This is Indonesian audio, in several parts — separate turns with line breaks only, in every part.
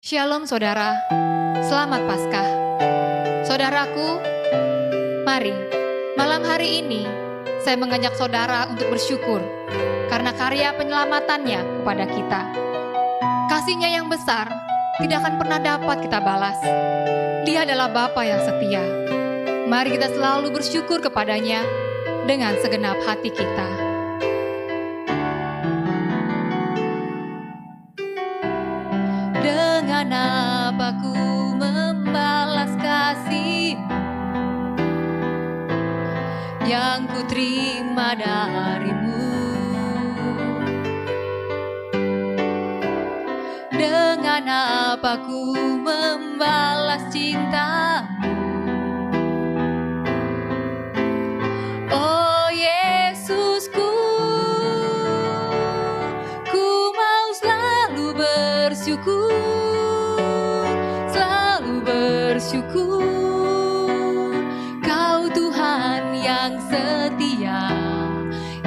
Shalom saudara, selamat Paskah. Saudaraku, mari malam hari ini saya mengajak saudara untuk bersyukur karena karya penyelamatannya kepada kita. Kasih-Nya yang besar tidak akan pernah dapat kita balas. Dia adalah Bapa yang setia. Mari kita selalu bersyukur kepadanya dengan segenap hati kita. Dengan apa ku membalas kasih yang ku terima darimu? Dengan apa ku membalas cintamu? Oh Yesusku, ku mau selalu bersyukur, selalu bersyukur. Kau Tuhan yang setia,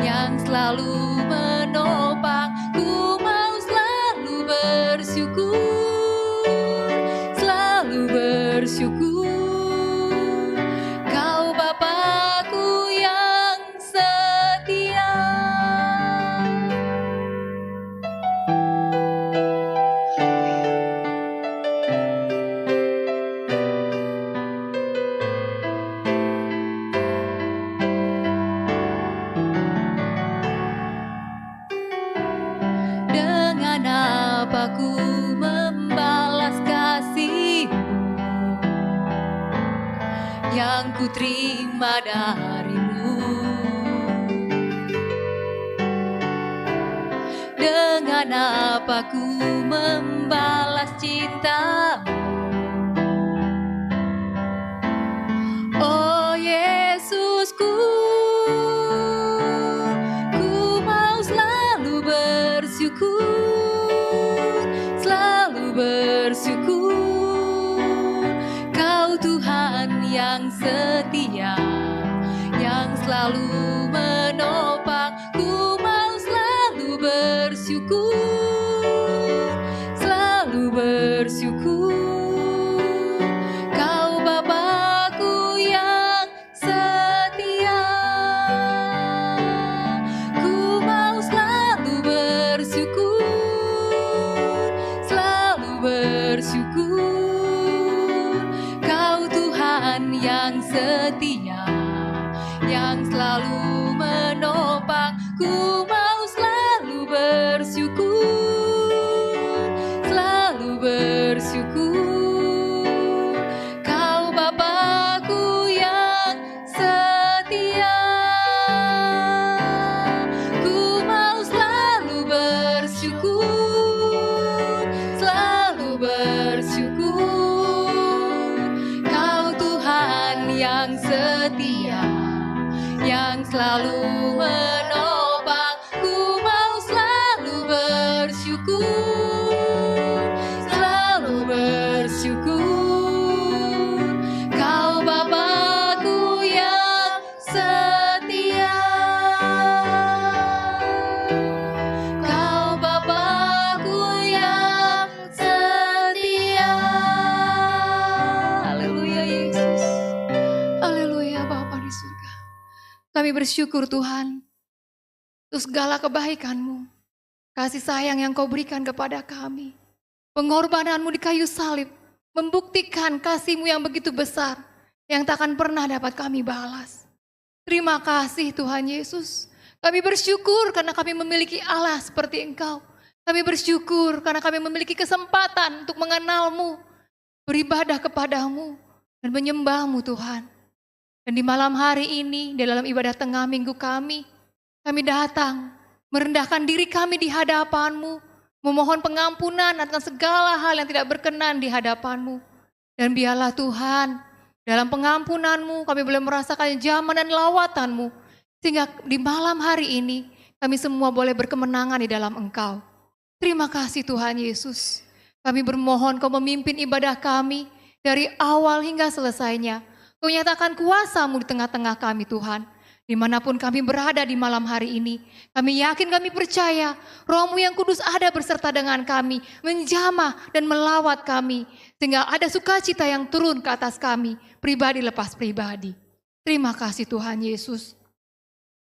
yang selalu menopang. Ku mau selalu bersyukur, selalu bersyukur. Kau Bapakku yang setia. Dengan apa ku membalas kasih-Mu yang ku terima darimu? Dengan apa ku membalas cinta-Mu? Oh Yesusku, ku mau selalu bersyukur, selalu bersyukur. Kau Tuhan yang setia, yang selalu menopang. Ku mau selalu bersyukur, selalu bersyukur. Kau Bapakku yang setia. Ku mau selalu bersyukur, selalu bersyukur. Kau Tuhan yang setia, yang selalu menopang. Ku mau selalu bersyukur, selalu bersyukur. Kau Bapakku yang setia. Ku mau selalu bersyukur, selalu bersyukur. Kau Tuhan yang setia, yang selalu menopang. Ku mau selalu bersyukur, selalu bersyukur. Kau Bapakku yang setia. Kau Bapakku yang setia. Haleluya Yesus. Haleluya Bapa di surga. Kami bersyukur Tuhan untuk segala kebaikan-Mu, kasih sayang yang Kau berikan kepada kami. Pengorbanan-Mu di kayu salib membuktikan kasih-Mu yang begitu besar, yang tak akan pernah dapat kami balas. Terima kasih Tuhan Yesus. Kami bersyukur karena kami memiliki Allah seperti Engkau. Kami bersyukur karena kami memiliki kesempatan untuk mengenal-Mu, beribadah kepada-Mu, dan menyembah-Mu Tuhan. Dan di malam hari ini, di dalam ibadah tengah minggu kami datang, merendahkan diri kami di hadapan-Mu, memohon pengampunan atas segala hal yang tidak berkenan di hadapan-Mu. Dan biarlah Tuhan, dalam pengampunan-Mu kami boleh merasakan jaman dan lawatan-Mu, sehingga di malam hari ini kami semua boleh berkemenangan di dalam Engkau. Terima kasih Tuhan Yesus. Kami bermohon Kau memimpin ibadah kami dari awal hingga selesainya. Kau nyatakan kuasa-Mu di tengah-tengah kami Tuhan. Di Dimanapun kami berada di malam hari ini, kami yakin, kami percaya Roh-Mu yang kudus ada berserta dengan kami, menjamah dan melawat kami, sehingga ada sukacita yang turun ke atas kami, pribadi lepas pribadi. Terima kasih Tuhan Yesus.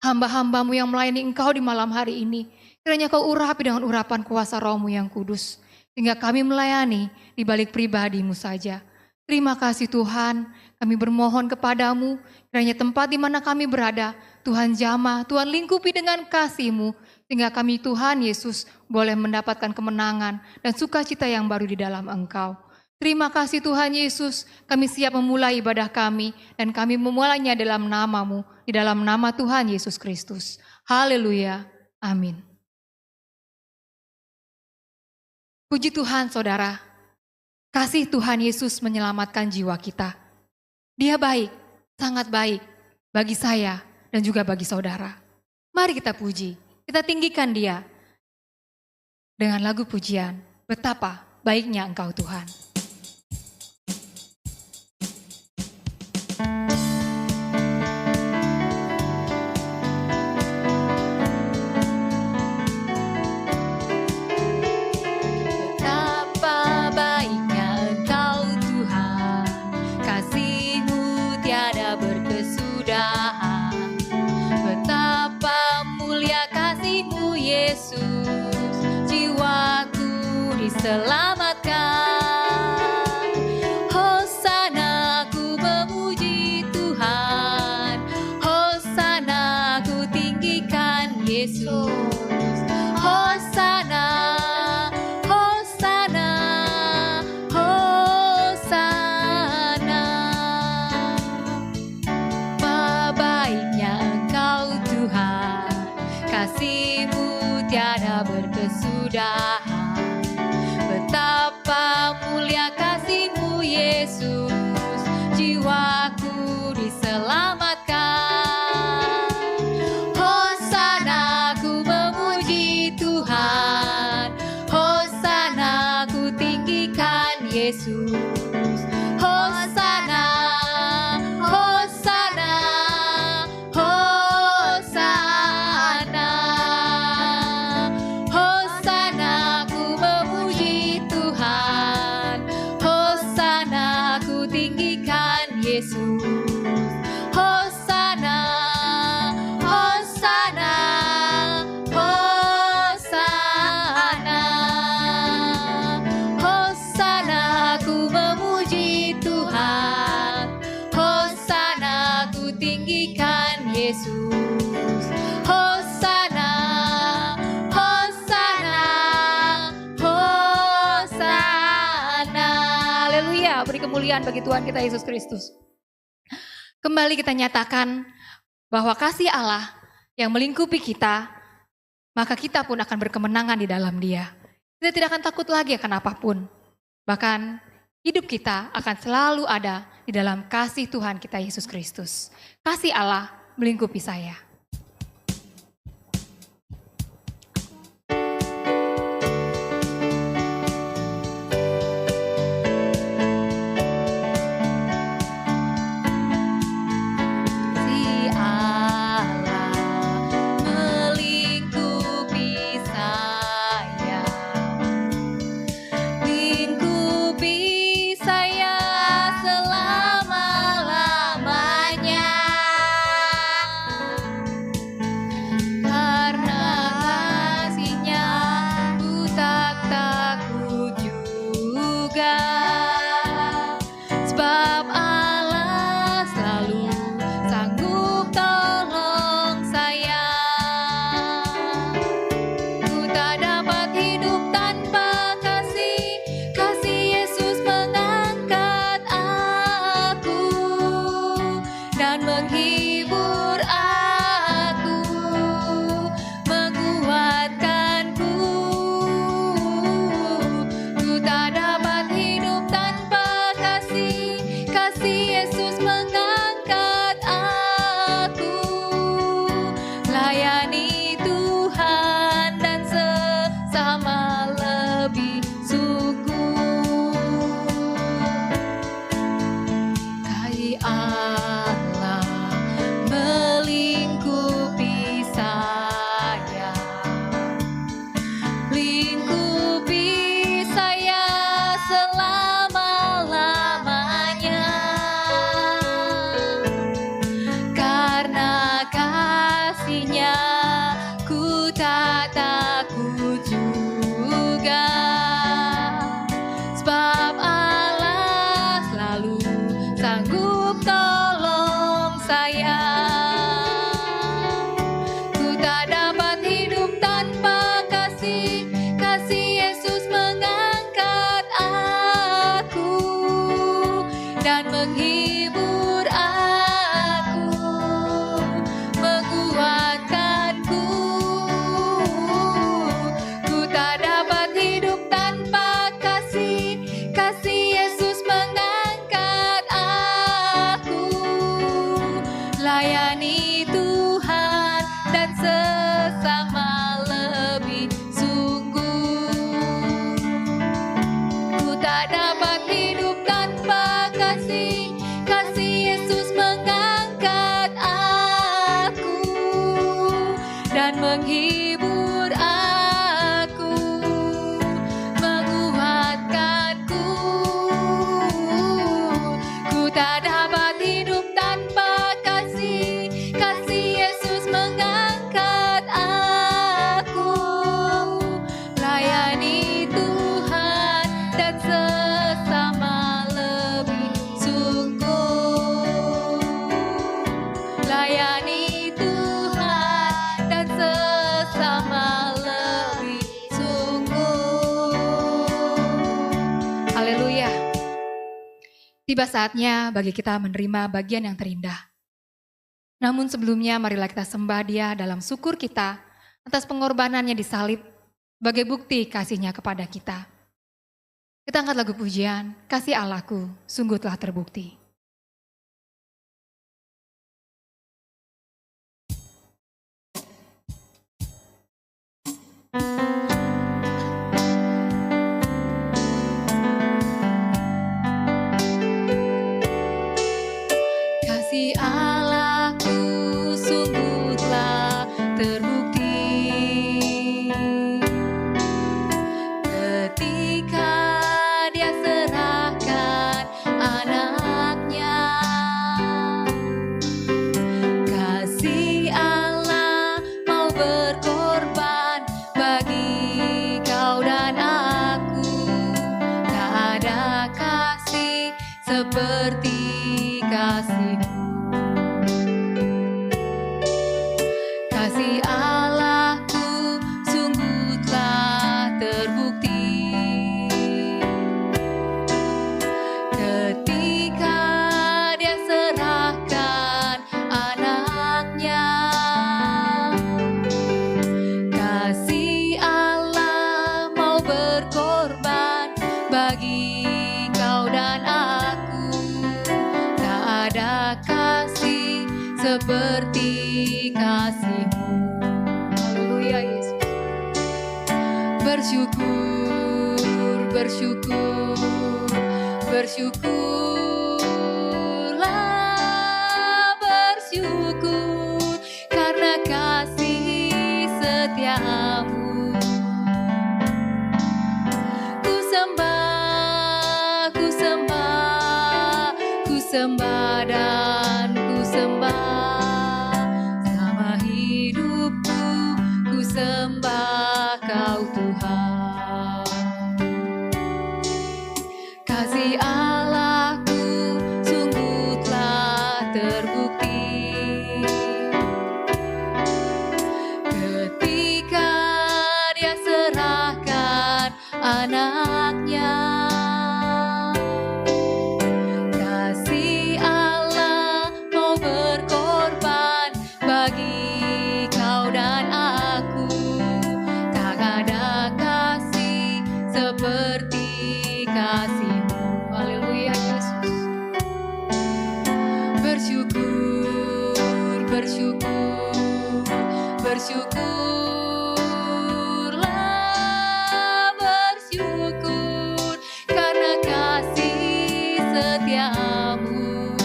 Hamba-hamba-Mu yang melayani Engkau di malam hari ini, kiranya Kau urapi dengan urapan kuasa Roh-Mu yang kudus, sehingga kami melayani di balik pribadi-Mu saja. Terima kasih Tuhan, kami bermohon kepadamu, kiranya tempat di mana kami berada, Tuhan jamah, Tuhan lingkupi dengan kasih-Mu, sehingga kami Tuhan Yesus boleh mendapatkan kemenangan dan sukacita yang baru di dalam Engkau. Terima kasih Tuhan Yesus, kami siap memulai ibadah kami, dan kami memulainya dalam nama-Mu, di dalam nama Tuhan Yesus Kristus. Haleluya, amin. Puji Tuhan saudara. Kasih Tuhan Yesus menyelamatkan jiwa kita. Dia baik, sangat baik bagi saya dan juga bagi saudara. Mari kita puji, kita tinggikan Dia dengan lagu pujian, betapa baiknya Engkau Tuhan.
Selamatkan, Hosana ku memuji Tuhan, Hosana ku tinggikan Yesus, Hosana, Hosana, Hosana. Baiknya Engkau Tuhan, kasih-Mu tiada berkesudahan. Betapa mulia kasih-Mu Yesus, jiwaku diselamatkan. Hosana ku memuji Tuhan, Hosana ku tinggikan Yesus. Hosana, Hosana, Hosana. Hosana ku memuji Tuhan, Hosana ku tinggikan Yesus. Hosana, Hosana, Hosana. Hosana ku memuji Tuhan, Hosana ku tinggikan Yesus. Hosana, Hosana, Hosana.
Haleluya, beri kemuliaan bagi Tuhan kita Yesus Kristus. Kembali kita nyatakan bahwa kasih Allah yang melingkupi kita, maka kita pun akan berkemenangan di dalam Dia. Kita tidak akan takut lagi akan apapun. Bahkan hidup kita akan selalu ada di dalam kasih Tuhan kita Yesus Kristus. Kasih Allah melingkupi saya.
Selama-lamanya takut juga, sebab Allah selalu sanggup tolong saya. Ku tak dapat hidup tanpa kasih, kasih Yesus mengangkat aku dan menghibur aku, menguatkanku. Ku tak dapat hidup tanpa kasih, kasih Yesus mengangkat aku. Layani Tuhan dan sesama lebih sungguh. Ku tak dapat hidup tanpa kasih, kasih Yesus mengangkat aku dan menghibur aku, menguatkanku. Ku tak dapat hidup tanpa kasih, kasih Yesus mengangkat aku. Layani Tuhan dan sesama lebih sungguh. Layani Tuhan dan sesama lebih sungguh.
Haleluya. Tiba saatnya bagi kita menerima bagian yang terindah. Namun sebelumnya marilah kita sembah Dia dalam syukur kita atas pengorbanannya di salib sebagai bukti kasihnya kepada kita. Kita angkat lagu pujian, Kasih Allahku sungguh telah terbukti.
Kasih Allahku sungguh telah terbukti ketika Dia serahkan anaknya. Kasih Allah mau berkorban bagi kau dan aku. Tak ada kasih seperti kasih-Mu. Kasih Allahku sungguh telah terbukti ketika Dia serahkan anaknya. Kasih Allah mau berkorban bagi kau dan aku. Tak ada kasih seperti kasih-Mu. Haleluya Yesus. Bersyukur, bersyukur, bersyukurlah, bersyukur karena kasih setia-Mu. Ku sembah, ku sembah, ku sembah dan ku sembah. Selama hidupku ku sembah Kau Tuhan. Kasih Allahku sungguh telah terbukti ketika Dia serahkan anaknya. Kasih Allah mau berkorban bagi kau dan aku. Tak ada kasih seperti kasih-Mu. Haleluya Yesus. Bersyukur, bersyukur, bersyukurlah, bersyukur karena kasih setia-Mu.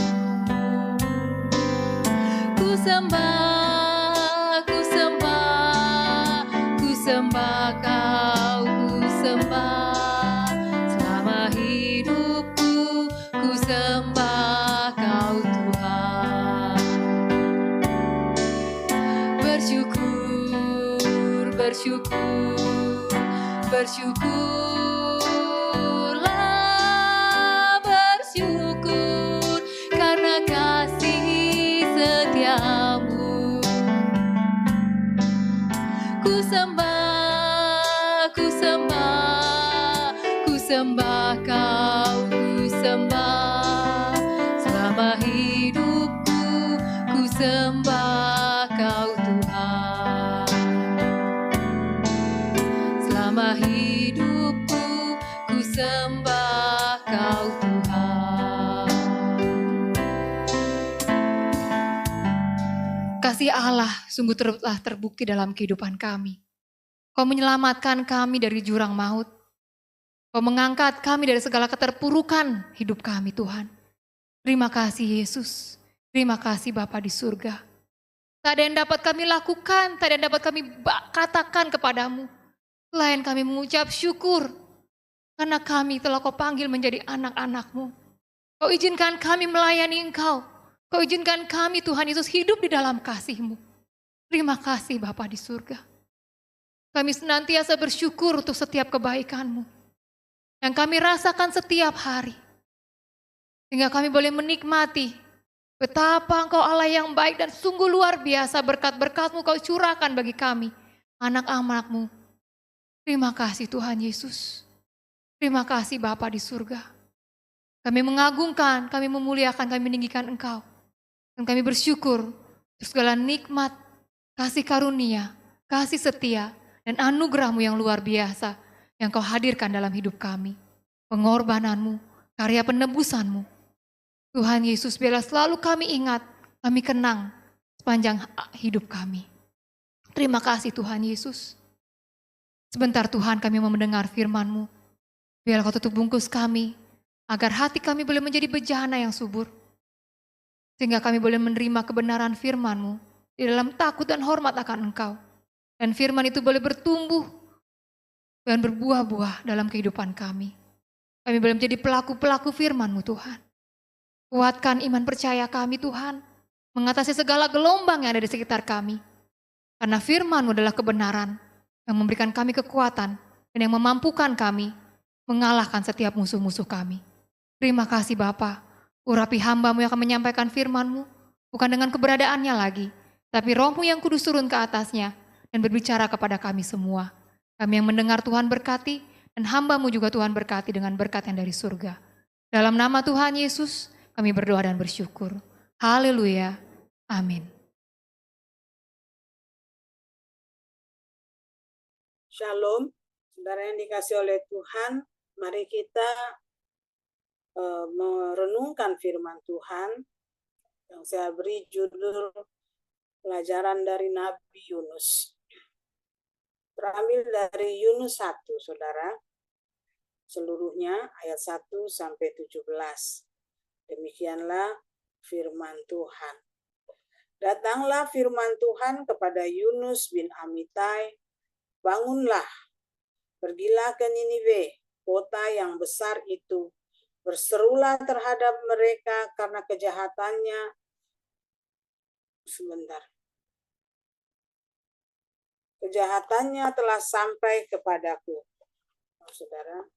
Ku sembah, ku sembah, ku sembah Kau, ku sembah. Selama hidupku ku sembah Kau Tuhan. Bersyukur, bersyukur, bersyukurlah, bersyukur karena kasih setiamu. Ku sembah, ku sembah, ku sembah kau, ku sembah selama hidupku, ku sembah kau Tuhan. Selama hidupku, ku sembah kau Tuhan.
Kasih Allah sungguh telah terbukti dalam kehidupan kami. Kau menyelamatkan kami dari jurang maut. Kau mengangkat kami dari segala keterpurukan hidup kami, Tuhan. Terima kasih Yesus. Terima kasih Bapa di surga. Tak ada yang dapat kami lakukan, tak ada yang dapat kami katakan kepadamu. Selain kami mengucap syukur. Karena kami telah kau panggil menjadi anak-anak-Mu. Kau izinkan kami melayani Engkau. Kau izinkan kami Tuhan Yesus hidup di dalam kasih-Mu. Terima kasih Bapa di surga. Kami senantiasa bersyukur untuk setiap kebaikan-Mu. Yang kami rasakan setiap hari. Sehingga kami boleh menikmati betapa Engkau Allah yang baik dan sungguh luar biasa berkat-berkat-Mu Kau curahkan bagi kami, anak-anak-Mu. Terima kasih Tuhan Yesus. Terima kasih Bapa di surga. Kami mengagungkan, kami memuliakan, kami meninggikan Engkau. Dan kami bersyukur untuk segala nikmat, kasih karunia, kasih setia, dan anugerah-Mu yang luar biasa yang Kau hadirkan dalam hidup kami. Pengorbanan-Mu, karya penebusan-Mu. Tuhan Yesus, biarlah selalu kami ingat, kami kenang sepanjang hidup kami. Terima kasih Tuhan Yesus. Sebentar Tuhan kami mau mendengar firman-Mu. Biarlah Kau tutup bungkus kami, agar hati kami boleh menjadi bejana yang subur. Sehingga kami boleh menerima kebenaran firman-Mu di dalam takut dan hormat akan Engkau. Dan firman itu boleh bertumbuh dan berbuah-buah dalam kehidupan kami. Kami boleh menjadi pelaku-pelaku firman-Mu Tuhan. Kuatkan iman percaya kami Tuhan, mengatasi segala gelombang yang ada di sekitar kami. Karena firman-Mu adalah kebenaran yang memberikan kami kekuatan dan yang memampukan kami mengalahkan setiap musuh-musuh kami. Terima kasih Bapa, urapi hamba-Mu yang akan menyampaikan firman-Mu, bukan dengan keberadaannya lagi, tapi Roh-Mu yang kudus turun ke atasnya dan berbicara kepada kami semua. Kami yang mendengar Tuhan berkati, dan hamba-Mu juga Tuhan berkati dengan berkat yang dari surga. Dalam nama Tuhan Yesus, kami berdoa dan bersyukur. Haleluya. Amin.
Shalom, saudara yang dikasih oleh Tuhan, mari kita merenungkan firman Tuhan yang saya beri judul pelajaran dari Nabi Yunus. Terambil dari Yunus 1, saudara, seluruhnya ayat 1 sampai 17. Demikianlah firman Tuhan. Datanglah firman Tuhan kepada Yunus bin Amittai, bangunlah, pergilah ke Niniwe, kota yang besar itu. Berserulah terhadap mereka karena kejahatannya. Kejahatannya telah sampai kepadaku. Saudara.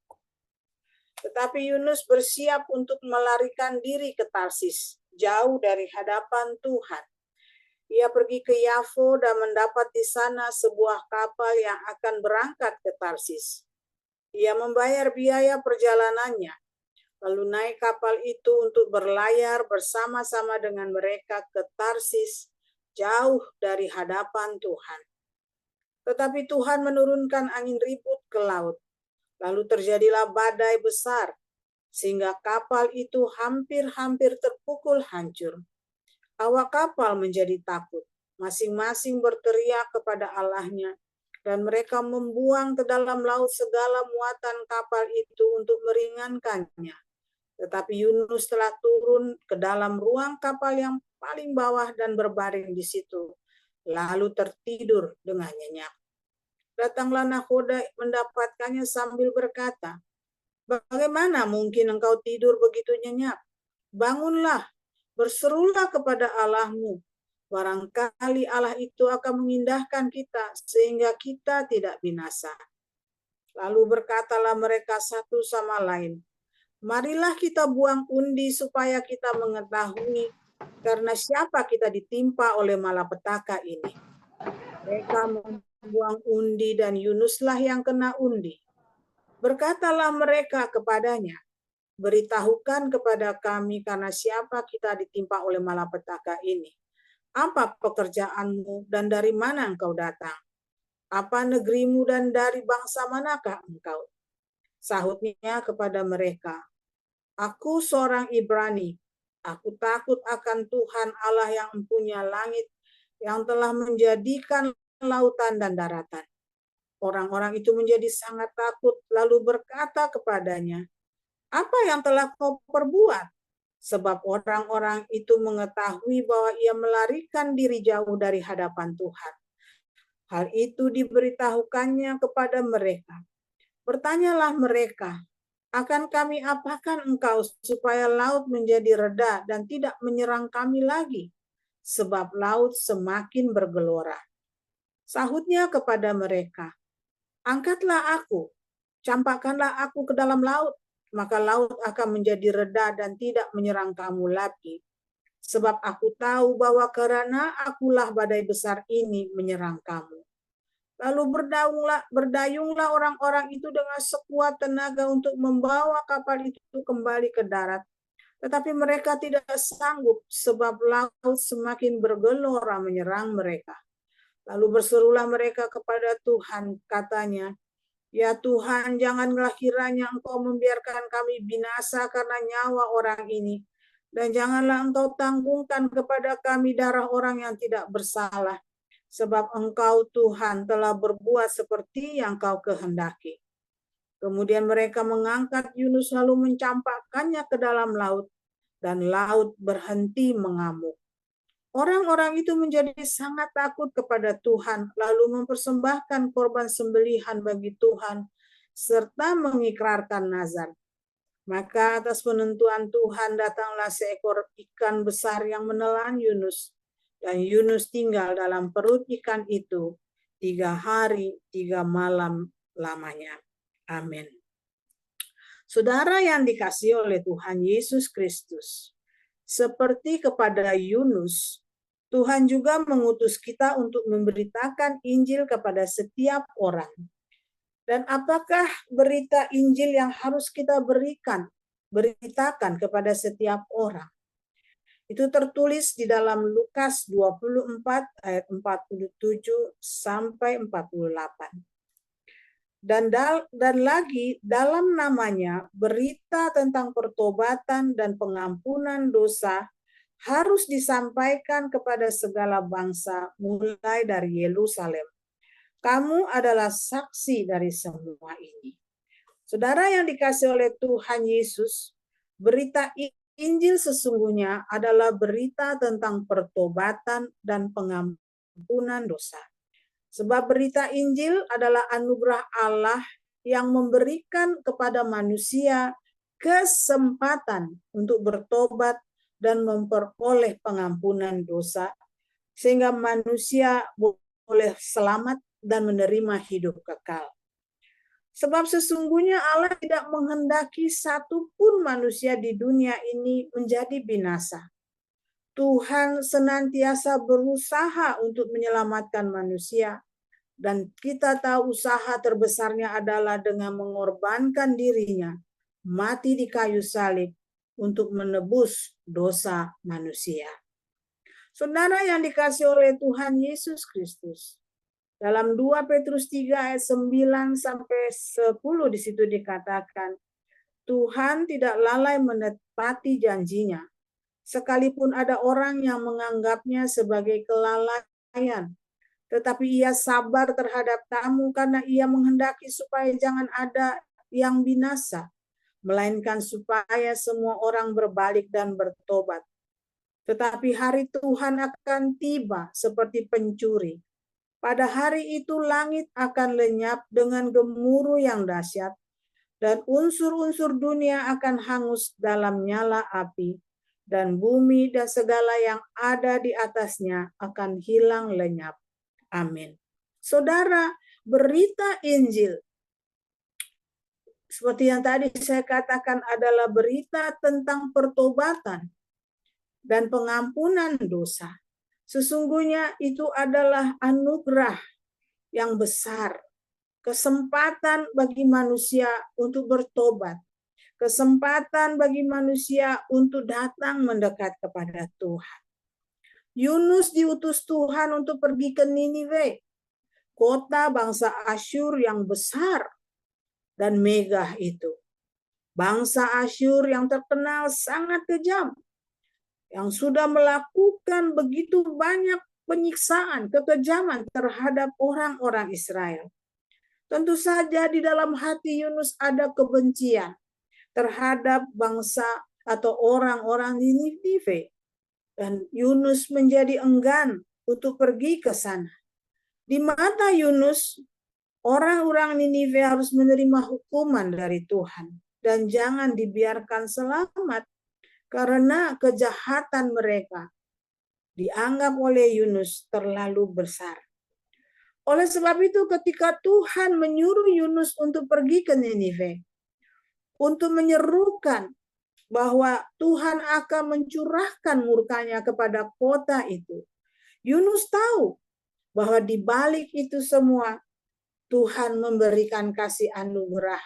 Tetapi Yunus bersiap untuk melarikan diri ke Tarsis, jauh dari hadapan Tuhan. Ia pergi ke Yafo dan mendapat di sana sebuah kapal yang akan berangkat ke Tarsis. Ia membayar biaya perjalanannya, lalu naik kapal itu untuk berlayar bersama-sama dengan mereka ke Tarsis, jauh dari hadapan Tuhan. Tetapi Tuhan menurunkan angin ribut ke laut. Lalu terjadilah badai besar, sehingga kapal itu hampir-hampir terpukul hancur. Awak kapal menjadi takut, masing-masing berteriak kepada Allahnya, dan mereka membuang ke dalam laut segala muatan kapal itu untuk meringankannya. Tetapi Yunus telah turun ke dalam ruang kapal yang paling bawah dan berbaring di situ, lalu tertidur dengan nyenyak. Datanglah nahkoda mendapatkannya sambil berkata, "Bagaimana mungkin engkau tidur begitu nyenyak? Bangunlah, berserulah kepada Allahmu, Barangkali Allah itu akan mengindahkan kita sehingga kita tidak binasa. Lalu berkatalah mereka satu sama lain, marilah kita buang undi supaya kita mengetahui karena siapa kita ditimpa oleh malapetaka ini. Mereka membuang undi dan Yunuslah yang kena undi. Berkatalah mereka kepadanya, beritahukan kepada kami karena siapa kita ditimpa oleh malapetaka ini. Apa pekerjaanmu dan dari mana engkau datang? Apa negerimu dan dari bangsa manakah engkau? Sahutnya kepada mereka, aku seorang Ibrani. Aku takut akan Tuhan Allah yang mempunyai langit, yang telah menjadikan lautan dan daratan. Orang-orang itu menjadi sangat takut, lalu berkata kepadanya, apa yang telah kau perbuat? Sebab orang-orang itu mengetahui bahwa ia melarikan diri jauh dari hadapan Tuhan. Hal itu diberitahukannya kepada mereka. Bertanyalah mereka, akan kami apakan engkau supaya laut menjadi reda dan tidak menyerang kami lagi? Sebab laut semakin bergelora. Sahutnya kepada mereka, angkatlah aku, campakkanlah aku ke dalam laut, maka laut akan menjadi reda dan tidak menyerang kamu lagi. Sebab aku tahu bahwa karena akulah badai besar ini menyerang kamu. Lalu berdayunglah orang-orang itu dengan sekuat tenaga untuk membawa kapal itu kembali ke darat. Tetapi mereka tidak sanggup sebab laut semakin bergelora menyerang mereka. Lalu berserulah mereka kepada Tuhan, katanya, ya Tuhan, janganlah kiranya Engkau membiarkan kami binasa karena nyawa orang ini. Dan janganlah Engkau tanggungkan kepada kami darah orang yang tidak bersalah. Sebab Engkau Tuhan telah berbuat seperti yang Kau kehendaki. Kemudian mereka mengangkat Yunus lalu mencampakkannya ke dalam laut. Dan laut berhenti mengamuk. Orang-orang itu menjadi sangat takut kepada Tuhan, lalu mempersembahkan korban sembelihan bagi Tuhan, serta mengikrarkan nazar. Maka atas penentuan Tuhan datanglah seekor ikan besar yang menelan Yunus, dan Yunus tinggal dalam perut ikan itu 3 hari 3 malam lamanya. Amin. Saudara yang dikasihi oleh Tuhan Yesus Kristus, seperti kepada Yunus, Tuhan juga mengutus kita untuk memberitakan Injil kepada setiap orang. Dan apakah berita Injil yang harus kita beritakan kepada setiap orang? Itu tertulis di dalam Lukas 24 ayat 47 sampai 48. Dan lagi dalam namanya berita tentang pertobatan dan pengampunan dosa harus disampaikan kepada segala bangsa mulai dari Yerusalem. Kamu adalah saksi dari semua ini. Saudara yang dikasihi oleh Tuhan Yesus, berita Injil sesungguhnya adalah berita tentang pertobatan dan pengampunan dosa. Sebab berita Injil adalah anugerah Allah yang memberikan kepada manusia kesempatan untuk bertobat dan memperoleh pengampunan dosa, sehingga manusia boleh selamat dan menerima hidup kekal. Sebab sesungguhnya Allah tidak menghendaki satupun manusia di dunia ini menjadi binasa. Tuhan senantiasa berusaha untuk menyelamatkan manusia, dan kita tahu usaha terbesarnya adalah dengan mengorbankan dirinya, mati di kayu salib untuk menebus dosa manusia. Saudara yang dikasihi oleh Tuhan Yesus Kristus, dalam 2 Petrus 3 ayat 9 sampai 10 di situ dikatakan, Tuhan tidak lalai menepati janjinya, sekalipun ada orang yang menganggapnya sebagai kelalaian. Tetapi ia sabar terhadap kamu karena ia menghendaki supaya jangan ada yang binasa, melainkan supaya semua orang berbalik dan bertobat. Tetapi hari Tuhan akan tiba seperti pencuri. Pada hari itu langit akan lenyap dengan gemuruh yang dahsyat, dan unsur-unsur dunia akan hangus dalam nyala api, dan bumi dan segala yang ada di atasnya akan hilang lenyap. Amin. Saudara, berita Injil seperti yang tadi saya katakan adalah berita tentang pertobatan dan pengampunan dosa. Sesungguhnya itu adalah anugerah yang besar, kesempatan bagi manusia untuk bertobat, kesempatan bagi manusia untuk datang mendekat kepada Tuhan. Yunus diutus Tuhan untuk pergi ke Niniwe, kota bangsa Asyur yang besar dan megah itu. Bangsa Asyur yang terkenal sangat kejam, yang sudah melakukan begitu banyak penyiksaan, kekejaman terhadap orang-orang Israel. Tentu saja di dalam hati Yunus ada kebencian terhadap bangsa atau orang-orang di Ninive. Dan Yunus menjadi enggan untuk pergi ke sana. Di mata Yunus, orang-orang Ninive harus menerima hukuman dari Tuhan dan jangan dibiarkan selamat karena kejahatan mereka dianggap oleh Yunus terlalu besar. Oleh sebab itu ketika Tuhan menyuruh Yunus untuk pergi ke Ninive, untuk menyerukan bahwa Tuhan akan mencurahkan murkanya kepada kota itu, Yunus tahu bahwa di balik itu semua Tuhan memberikan kasih anugerah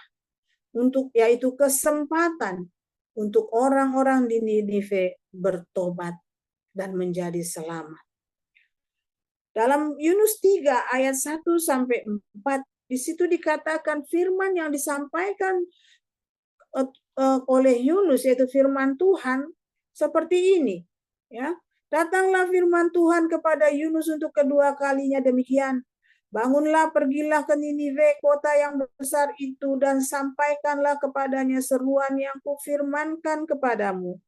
yaitu kesempatan untuk orang-orang di Ninive bertobat dan menjadi selamat. Dalam Yunus 3 ayat 1 sampai 4 di situ dikatakan firman yang disampaikan oleh Yunus yaitu firman Tuhan seperti ini, ya. Datanglah firman Tuhan kepada Yunus untuk kedua kalinya demikian. Bangunlah, pergilah ke Ninive, kota yang besar itu, dan sampaikanlah kepadanya seruan yang kufirmankan kepadamu.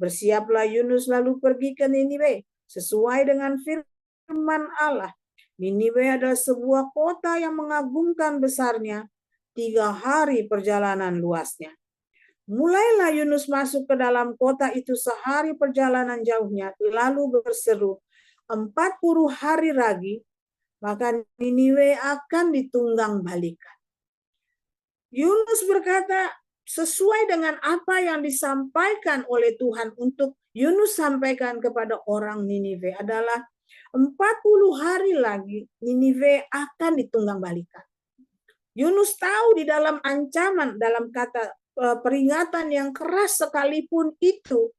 Bersiaplah Yunus lalu pergi ke Ninive, sesuai dengan firman Allah. Ninive adalah sebuah kota yang mengagumkan besarnya, 3 hari perjalanan luasnya. Mulailah Yunus masuk ke dalam kota itu sehari perjalanan jauhnya, lalu berseru, 40 hari lagi, maka Niniwe akan ditunggang balikan. Yunus berkata, sesuai dengan apa yang disampaikan oleh Tuhan untuk Yunus sampaikan kepada orang Niniwe adalah 40 hari lagi Niniwe akan ditunggang balikan. Yunus tahu di dalam ancaman, dalam kata peringatan yang keras sekalipun itu,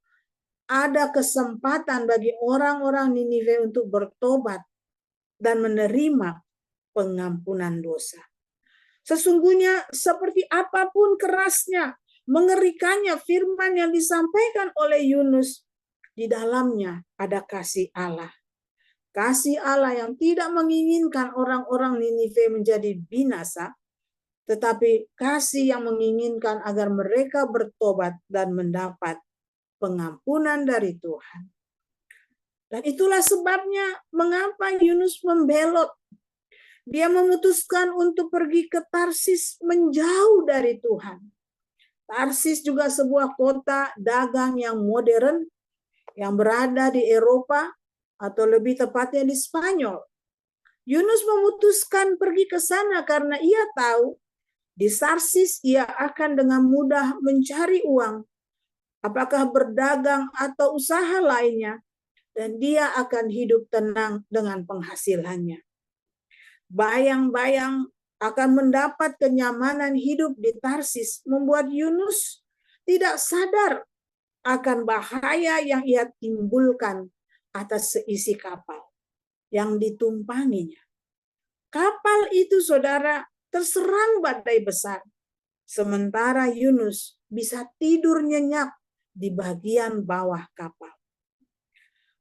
ada kesempatan bagi orang-orang Niniwe untuk bertobat dan menerima pengampunan dosa. Sesungguhnya seperti apapun kerasnya, mengerikannya firman yang disampaikan oleh Yunus, di dalamnya ada kasih Allah. Kasih Allah yang tidak menginginkan orang-orang Niniwe menjadi binasa, tetapi kasih yang menginginkan agar mereka bertobat dan mendapat pengampunan dari Tuhan. Dan itulah sebabnya mengapa Yunus membelot. Dia memutuskan untuk pergi ke Tarsis menjauh dari Tuhan. Tarsis juga sebuah kota dagang yang modern yang berada di Eropa atau lebih tepatnya di Spanyol. Yunus memutuskan pergi ke sana karena ia tahu di Tarsis ia akan dengan mudah mencari uang, apakah berdagang atau usaha lainnya, dan dia akan hidup tenang dengan penghasilannya. Bayang-bayang akan mendapat kenyamanan hidup di Tarsis membuat Yunus tidak sadar akan bahaya yang ia timbulkan atas seisi kapal yang ditumpanginya. Kapal itu, saudara, terserang badai besar. Sementara Yunus bisa tidur nyenyak di bagian bawah kapal.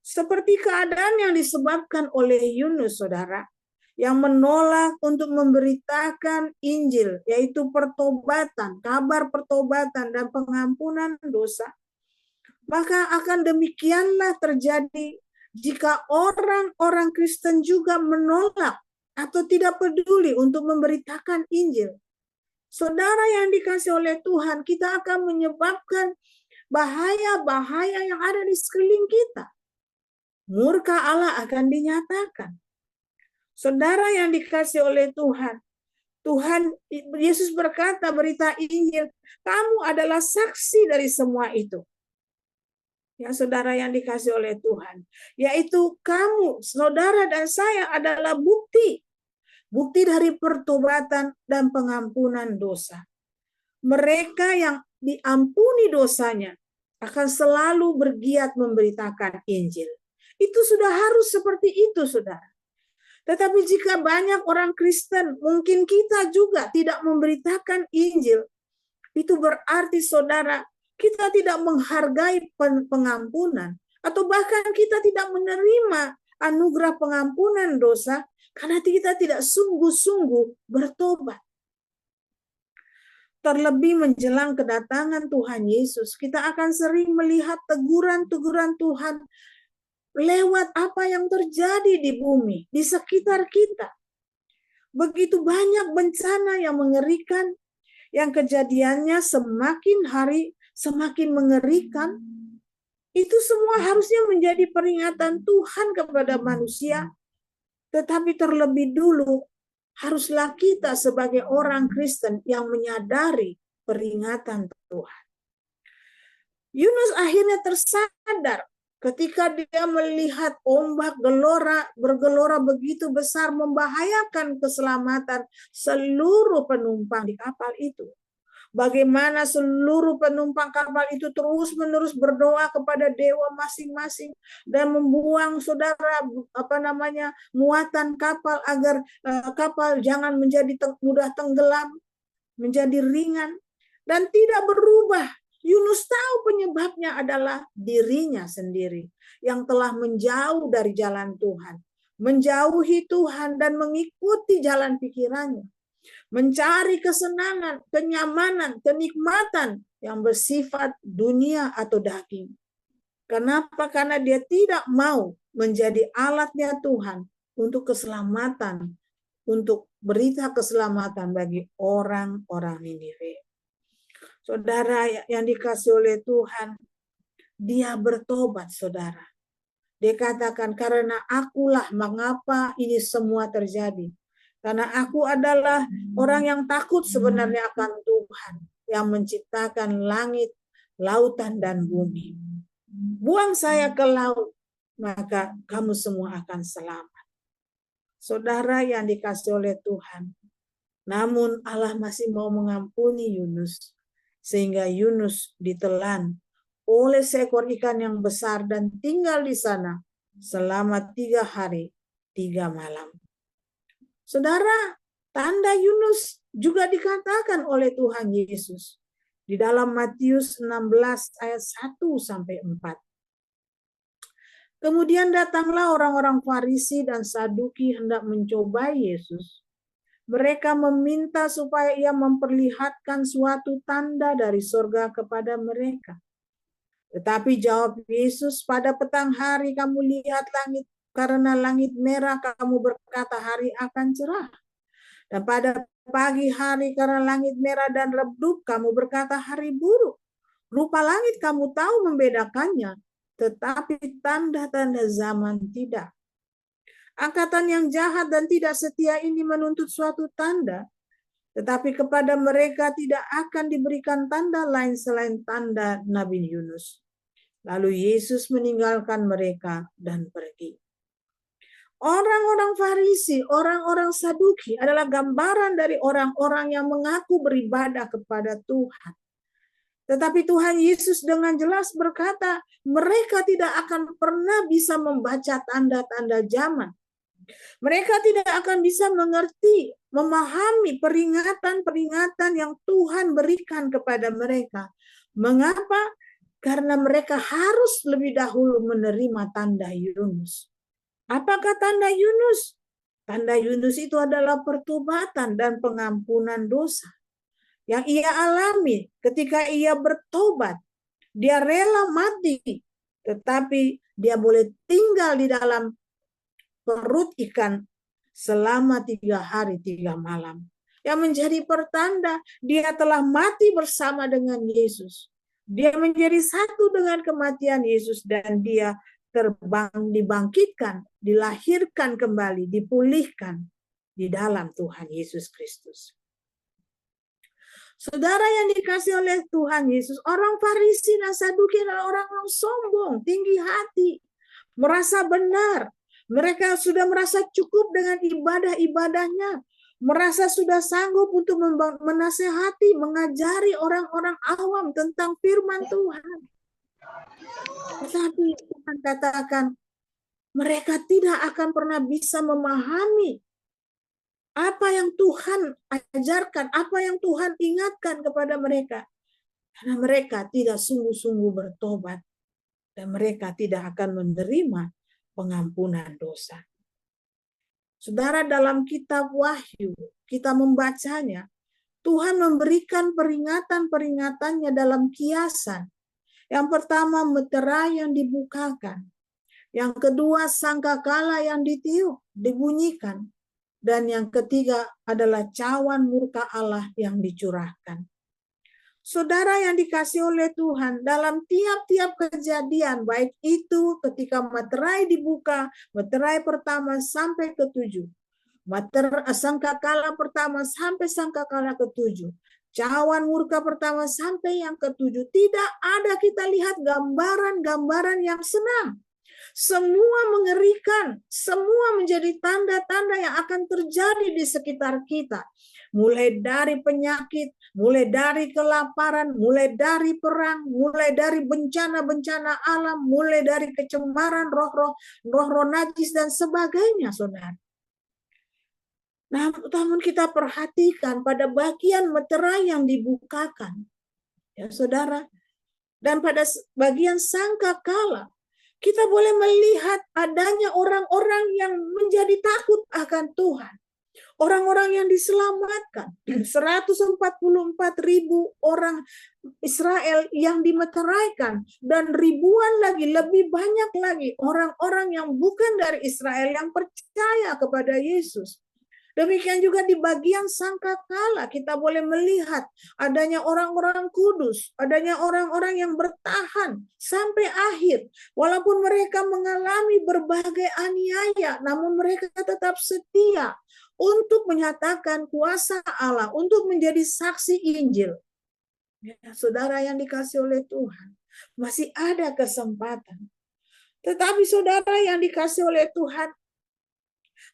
Seperti keadaan yang disebabkan oleh Yunus, saudara, yang menolak untuk memberitakan Injil, yaitu pertobatan, kabar pertobatan dan pengampunan dosa. Maka akan demikianlah terjadi jika orang-orang Kristen juga menolak atau tidak peduli untuk memberitakan Injil. Saudara yang dikasihi oleh Tuhan, kita akan menyebabkan bahaya-bahaya yang ada di sekeliling kita. Murka Allah akan dinyatakan. Saudara yang dikasihi oleh Tuhan, Yesus berkata berita Injil, kamu adalah saksi dari semua itu. Ya saudara yang dikasihi oleh Tuhan, yaitu kamu, saudara dan saya adalah bukti dari pertobatan dan pengampunan dosa. Mereka yang diampuni dosanya akan selalu bergiat memberitakan Injil. Itu sudah harus seperti itu, saudara. Tetapi jika banyak orang Kristen, mungkin kita juga tidak memberitakan Injil, itu berarti saudara, kita tidak menghargai pengampunan, atau bahkan kita tidak menerima anugerah pengampunan dosa, karena kita tidak sungguh-sungguh bertobat. Terlebih menjelang kedatangan Tuhan Yesus, kita akan sering melihat teguran-teguran Tuhan lewat apa yang terjadi di bumi, di sekitar kita. Begitu banyak bencana yang mengerikan, yang kejadiannya semakin hari semakin mengerikan. Itu semua harusnya menjadi peringatan Tuhan kepada manusia. Tetapi terlebih dulu, haruslah kita sebagai orang Kristen yang menyadari peringatan Tuhan. Yunus akhirnya tersadar ketika dia melihat ombak bergelora begitu besar membahayakan keselamatan seluruh penumpang di kapal itu. Bagaimana seluruh penumpang kapal itu terus-menerus berdoa kepada dewa masing-masing dan membuang muatan kapal agar kapal jangan menjadi mudah tenggelam, menjadi ringan dan tidak berubah. Yunus tahu penyebabnya adalah dirinya sendiri yang telah menjauh dari jalan Tuhan, menjauhi Tuhan dan mengikuti jalan pikirannya, mencari kesenangan, kenyamanan, kenikmatan yang bersifat dunia atau daging. Kenapa? Karena dia tidak mau menjadi alatnya Tuhan untuk keselamatan, untuk berita keselamatan bagi orang-orang Niniwe. Saudara yang dikasihi oleh Tuhan, dia bertobat, saudara. Dia katakan, karena akulah mengapa ini semua terjadi. Karena aku adalah orang yang takut sebenarnya akan Tuhan yang menciptakan langit, lautan, dan bumi. Buang saya ke laut, maka kamu semua akan selamat. Saudara yang dikasihi oleh Tuhan, namun Allah masih mau mengampuni Yunus, sehingga Yunus ditelan oleh seekor ikan yang besar dan tinggal di sana selama 3 hari 3 malam. Saudara, tanda Yunus juga dikatakan oleh Tuhan Yesus di dalam Matius 16 ayat 1-4. Kemudian datanglah orang-orang Farisi dan Saduki hendak mencobai Yesus. Mereka meminta supaya ia memperlihatkan suatu tanda dari surga kepada mereka. Tetapi jawab Yesus, pada petang hari kamu lihat langit, karena langit merah kamu berkata hari akan cerah. Dan pada pagi hari karena langit merah dan redup kamu berkata hari buruk. Rupa langit kamu tahu membedakannya, tetapi tanda-tanda zaman tidak. Angkatan yang jahat dan tidak setia ini menuntut suatu tanda, tetapi kepada mereka tidak akan diberikan tanda lain selain tanda Nabi Yunus. Lalu Yesus meninggalkan mereka dan pergi. Orang-orang Farisi, orang-orang Saduki adalah gambaran dari orang-orang yang mengaku beribadah kepada Tuhan. Tetapi Tuhan Yesus dengan jelas berkata, mereka tidak akan pernah bisa membaca tanda-tanda zaman. Mereka tidak akan bisa mengerti, memahami peringatan-peringatan yang Tuhan berikan kepada mereka. Mengapa? Karena mereka harus lebih dahulu menerima tanda Yunus. Apakah tanda Yunus? Tanda Yunus itu adalah pertobatan dan pengampunan dosa yang ia alami ketika ia bertobat. Dia rela mati, tetapi dia boleh tinggal di dalam perut ikan selama 3 hari 3 malam. Yang menjadi pertanda dia telah mati bersama dengan Yesus. Dia menjadi satu dengan kematian Yesus dan dia dibangkitkan, dilahirkan kembali, dipulihkan di dalam Tuhan Yesus Kristus. Saudara yang dikasih oleh Tuhan Yesus, orang Farisi dan Saduki adalah orang-orang sombong, tinggi hati, merasa benar. Mereka sudah merasa cukup dengan ibadah-ibadahnya, merasa sudah sanggup untuk menasehati, mengajari orang-orang awam tentang firman Tuhan. Tetapi Tuhan katakan, mereka tidak akan pernah bisa memahami apa yang Tuhan ajarkan, apa yang Tuhan ingatkan kepada mereka. Karena mereka tidak sungguh-sungguh bertobat. Dan mereka tidak akan menerima pengampunan dosa. Saudara, dalam kitab Wahyu, kita membacanya, Tuhan memberikan peringatan-peringatannya dalam kiasan. Yang pertama, meterai yang dibukakan. Yang kedua, sangkakala yang ditiup, dibunyikan. Dan yang ketiga adalah cawan murka Allah yang dicurahkan. Saudara yang dikasih oleh Tuhan, dalam tiap-tiap kejadian, baik itu ketika materai dibuka, materai pertama sampai ke-7, sangkakala pertama sampai sangkakala ke-7, cawan murka pertama sampai yang ke-7, tidak ada kita lihat gambaran-gambaran yang senang. Semua mengerikan, semua menjadi tanda-tanda yang akan terjadi di sekitar kita. Mulai dari penyakit, mulai dari kelaparan, mulai dari perang, mulai dari bencana-bencana alam, mulai dari kecemaran roh-roh najis dan sebagainya, saudara. Namun kita perhatikan pada bagian meterai yang dibukakan, ya saudara, dan pada bagian sangkakala, kita boleh melihat adanya orang-orang yang menjadi takut akan Tuhan. Orang-orang yang diselamatkan. 144.000 orang Israel yang dimeteraikan. Dan ribuan lagi, lebih banyak lagi orang-orang yang bukan dari Israel yang percaya kepada Yesus. Demikian juga di bagian sangkakala kita boleh melihat adanya orang-orang kudus, adanya orang-orang yang bertahan sampai akhir. Walaupun mereka mengalami berbagai aniaya, namun mereka tetap setia untuk menyatakan kuasa Allah, untuk menjadi saksi Injil. Ya, saudara yang dikasih oleh Tuhan, masih ada kesempatan. Tetapi saudara yang dikasih oleh Tuhan,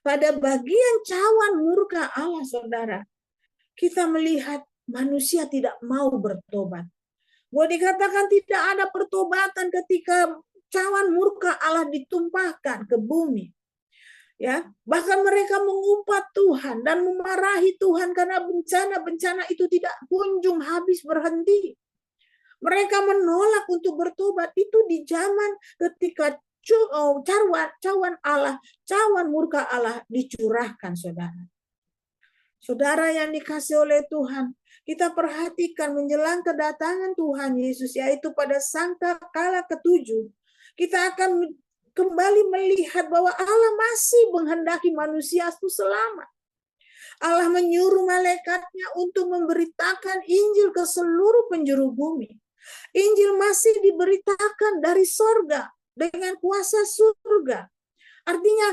pada bagian cawan murka Allah, saudara, kita melihat manusia tidak mau bertobat. Boleh dikatakan tidak ada pertobatan ketika cawan murka Allah ditumpahkan ke bumi. Ya, bahkan mereka mengumpat Tuhan dan memarahi Tuhan karena bencana-bencana itu tidak kunjung habis berhenti. Mereka menolak untuk bertobat itu di zaman ketika cawan murka Allah dicurahkan, saudara. Saudara yang dikasih oleh Tuhan, kita perhatikan menjelang kedatangan Tuhan Yesus, yaitu pada sangkakala ke-7, kita akan kembali melihat bahwa Allah masih menghendaki manusia itu selamat. Allah menyuruh malaikatnya untuk memberitakan Injil ke seluruh penjuru bumi. Injil masih diberitakan dari sorga dengan kuasa surga. Artinya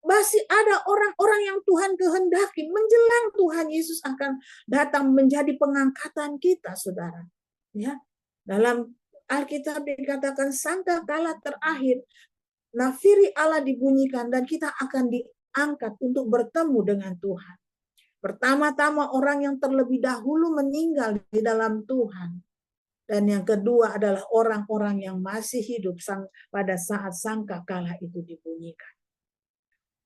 masih ada orang-orang yang Tuhan kehendaki menjelang Tuhan Yesus akan datang menjadi pengangkatan kita, saudara. Ya, dalam Alkitab dikatakan sangkakala terakhir, nafiri Allah dibunyikan dan kita akan diangkat untuk bertemu dengan Tuhan. Pertama-tama orang yang terlebih dahulu meninggal di dalam Tuhan. Dan yang kedua adalah orang-orang yang masih hidup pada saat sangkakala itu dibunyikan.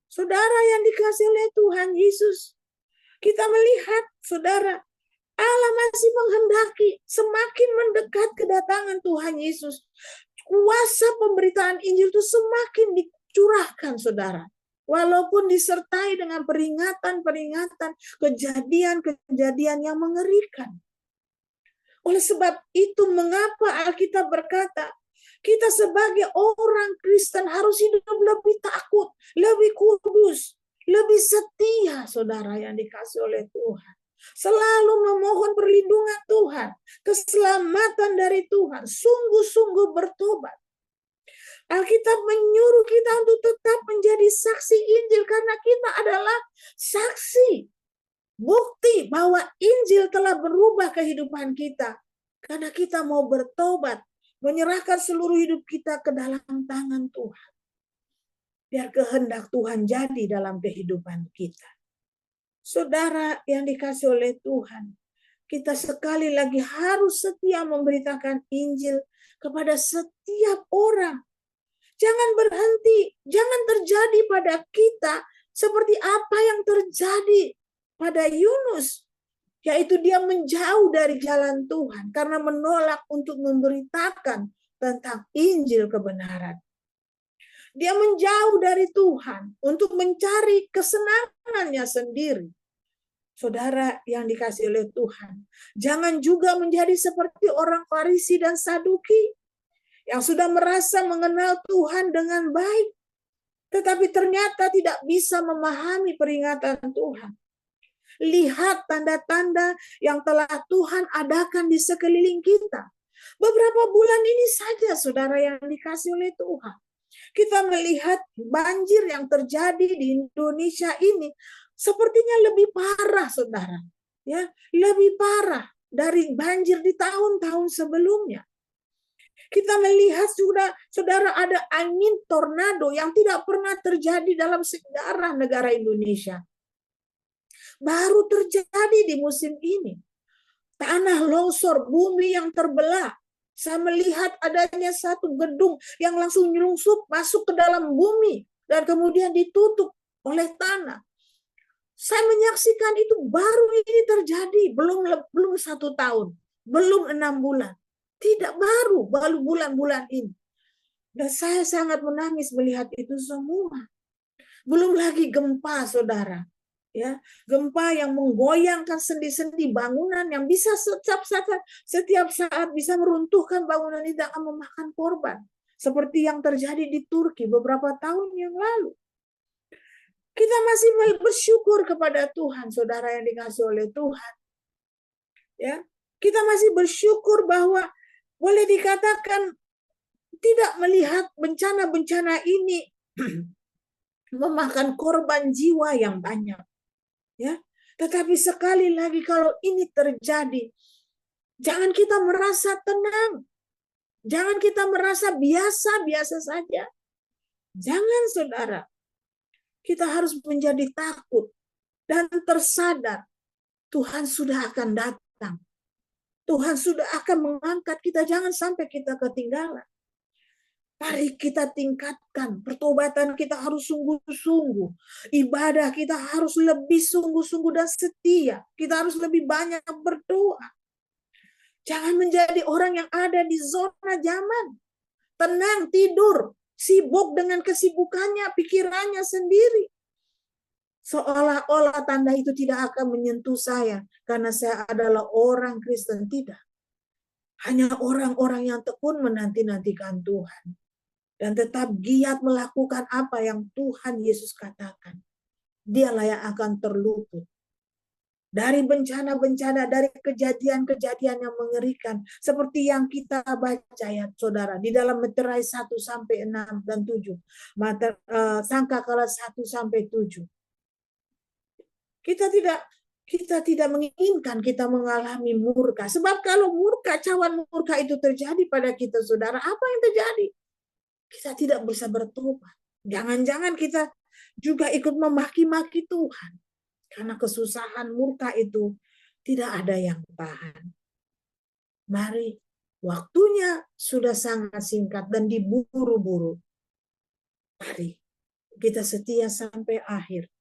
Saudara yang dikasih oleh Tuhan Yesus, kita melihat, saudara, Allah masih menghendaki semakin mendekat kedatangan Tuhan Yesus. Kuasa pemberitaan Injil itu semakin dicurahkan, saudara. Walaupun disertai dengan peringatan-peringatan, kejadian-kejadian yang mengerikan. Oleh sebab itu, mengapa Alkitab berkata, kita sebagai orang Kristen harus hidup lebih takut, lebih kudus, lebih setia, saudara yang dikasih oleh Tuhan. Selalu memohon perlindungan Tuhan, keselamatan dari Tuhan, sungguh-sungguh bertobat. Alkitab menyuruh kita untuk tetap menjadi saksi Injil karena kita adalah saksi. Bukti bahwa Injil telah berubah kehidupan kita. Karena kita mau bertobat, menyerahkan seluruh hidup kita ke dalam tangan Tuhan. Biar kehendak Tuhan jadi dalam kehidupan kita. Saudara yang dikasih oleh Tuhan, kita sekali lagi harus setia memberitakan Injil kepada setiap orang. Jangan berhenti, jangan terjadi pada kita seperti apa yang terjadi pada Yunus, yaitu dia menjauh dari jalan Tuhan karena menolak untuk memberitakan tentang Injil kebenaran. Dia menjauh dari Tuhan untuk mencari kesenangannya sendiri. Saudara yang dikasih oleh Tuhan, jangan juga menjadi seperti orang Farisi dan Saduki yang sudah merasa mengenal Tuhan dengan baik, tetapi ternyata tidak bisa memahami peringatan Tuhan. Lihat tanda-tanda yang telah Tuhan adakan di sekeliling kita. Beberapa bulan ini saja, saudara yang dikasih oleh Tuhan, kita melihat banjir yang terjadi di Indonesia ini sepertinya lebih parah, saudara. Ya, lebih parah dari banjir di tahun-tahun sebelumnya. Kita melihat sudah, saudara, ada angin tornado yang tidak pernah terjadi dalam sejarah negara Indonesia. Baru terjadi di musim ini. Tanah longsor, bumi yang terbelah. Saya melihat adanya satu gedung yang langsung nyelunsup masuk ke dalam bumi dan kemudian ditutup oleh tanah. Saya menyaksikan itu baru ini terjadi, belum 1 tahun, belum 6 bulan. Tidak baru bulan-bulan ini. Dan saya sangat menangis melihat itu semua. Belum lagi gempa, saudara. Ya, gempa yang menggoyangkan sendi-sendi bangunan yang bisa setiap saat bisa meruntuhkan bangunan ini dan memakan korban. Seperti yang terjadi di Turki beberapa tahun yang lalu. Kita masih bersyukur kepada Tuhan, saudara yang dikasih oleh Tuhan. Ya, kita masih bersyukur bahwa boleh dikatakan tidak melihat bencana-bencana ini memakan korban jiwa yang banyak. Ya, tetapi sekali lagi kalau ini terjadi, jangan kita merasa tenang. Jangan kita merasa biasa-biasa saja. Jangan, saudara. Kita harus menjadi takut dan tersadar Tuhan sudah akan datang. Tuhan sudah akan mengangkat kita, jangan sampai kita ketinggalan. Mari kita tingkatkan, pertobatan kita harus sungguh-sungguh. Ibadah kita harus lebih sungguh-sungguh dan setia. Kita harus lebih banyak berdoa. Jangan menjadi orang yang ada di zona zaman. Tenang, tidur, sibuk dengan kesibukannya, pikirannya sendiri. Seolah-olah tanda itu tidak akan menyentuh saya karena saya adalah orang Kristen. Tidak. Hanya orang-orang yang tekun menanti-nantikan Tuhan dan tetap giat melakukan apa yang Tuhan Yesus katakan. Dialah yang akan terluput dari bencana-bencana, dari kejadian-kejadian yang mengerikan seperti yang kita baca, ya saudara, di dalam Meterai 1 sampai 6 dan 7, Sangkakala 1 sampai 7. Kita tidak menginginkan kita mengalami murka. Sebab kalau murka, cawan murka itu terjadi pada kita, saudara, apa yang terjadi? Kita tidak bisa bertobat. Jangan-jangan kita juga ikut memaki-maki Tuhan. Karena kesusahan murka itu tidak ada yang tahan. Mari, waktunya sudah sangat singkat dan diburu-buru. Mari, kita setia sampai akhir.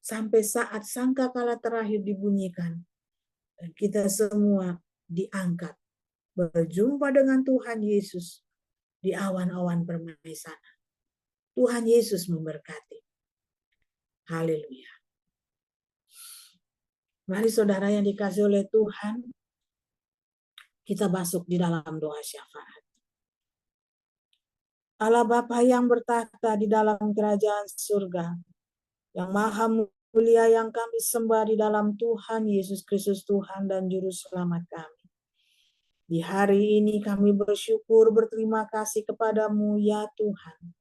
Sampai saat sangkakala terakhir dibunyikan. Dan kita semua diangkat. Berjumpa dengan Tuhan Yesus di awan-awan permai sana. Tuhan Yesus memberkati. Haleluya. Mari saudara yang dikasih oleh Tuhan, kita masuk di dalam doa syafaat. Allah Bapa yang bertahta di dalam kerajaan surga, yang maha mulia yang kami sembah di dalam Tuhan Yesus Kristus, Tuhan dan Juru Selamat kami. Di hari ini kami bersyukur, berterima kasih kepadamu ya Tuhan,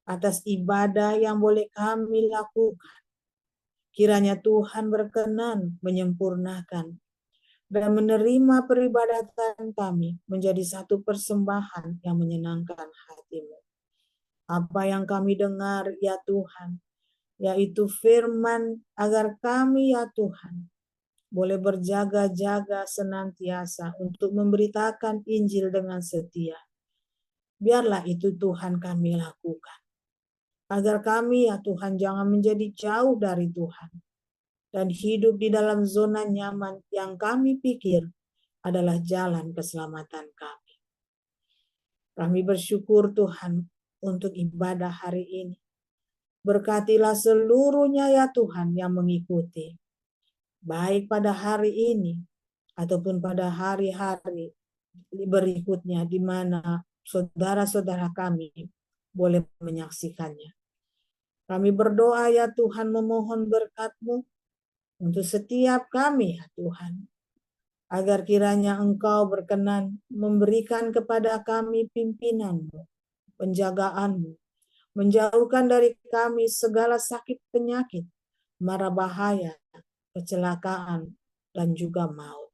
atas ibadah yang boleh kami lakukan. Kiranya Tuhan berkenan menyempurnakan dan menerima peribadatan kami menjadi satu persembahan yang menyenangkan hati-Mu. Apa yang kami dengar ya Tuhan, yaitu firman agar kami ya Tuhan boleh berjaga-jaga senantiasa untuk memberitakan Injil dengan setia. Biarlah itu Tuhan kami lakukan. Agar kami ya Tuhan jangan menjadi jauh dari Tuhan dan hidup di dalam zona nyaman yang kami pikir adalah jalan keselamatan kami. Kami bersyukur Tuhan untuk ibadah hari ini. Berkatilah seluruhnya ya Tuhan yang mengikuti. Baik pada hari ini ataupun pada hari-hari berikutnya di mana saudara-saudara kami boleh menyaksikannya. Kami berdoa ya Tuhan, memohon berkat-Mu untuk setiap kami ya Tuhan. Agar kiranya Engkau berkenan memberikan kepada kami pimpinan-Mu, penjagaan-Mu, menjauhkan dari kami segala sakit penyakit, mara bahaya, kecelakaan, dan juga maut.